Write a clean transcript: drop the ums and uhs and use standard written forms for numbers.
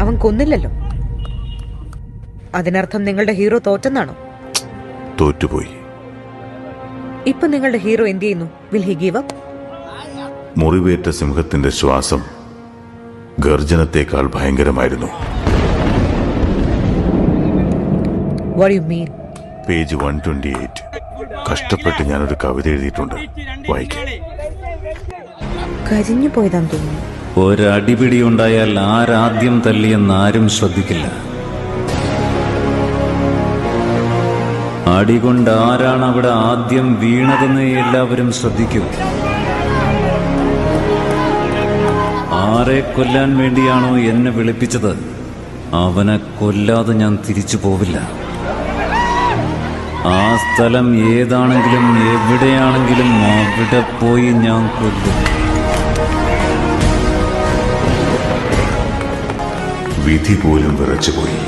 അവൻ കൊന്നില്ലല്ലോ. അതിനർത്ഥം നിങ്ങളുടെ ഹീറോ തോറ്റെന്നാണോ? തോറ്റുപോയി. ഇപ്പൊ നിങ്ങളുടെ ഹീറോ എന്ത് ചെയ്യുന്നു? Will he give up? മുറിവേറ്റ സിംഹത്തിന്റെ ശ്വാസം ഗർജനത്തെക്കാൾ ഭയങ്കരമായിരുന്നു. What do you mean? Page 128. കഷ്ടപ്പെട്ട് ഞാനൊരു കവിത എഴുതിയിട്ടുണ്ട്, വായിക്കാം. കരിഞ്ഞു പോയതാന്ന് തോന്നുന്നു. ഒരടിപിടി ഉണ്ടായാൽ ആരാദ്യം തല്ലിയെന്ന് ആരും ശ്രദ്ധിക്കില്ല. അടികൊണ്ട് ആരാണ് അവിടെ ആദ്യം വീണതെന്ന് എല്ലാവരും ശ്രദ്ധിക്കും. ആരെ കൊല്ലാൻ വേണ്ടിയാണോ എന്നെ വിളിപ്പിച്ചത്, അവനെ കൊല്ലാതെ ഞാൻ തിരിച്ചു പോവില്ല. ആ സ്ഥലം ഏതാണെങ്കിലും എവിടെയാണെങ്കിലും അവിടെ പോയി ഞാൻ കൊല്ലും. വിധി പോലും വിറച്ചുപോയി.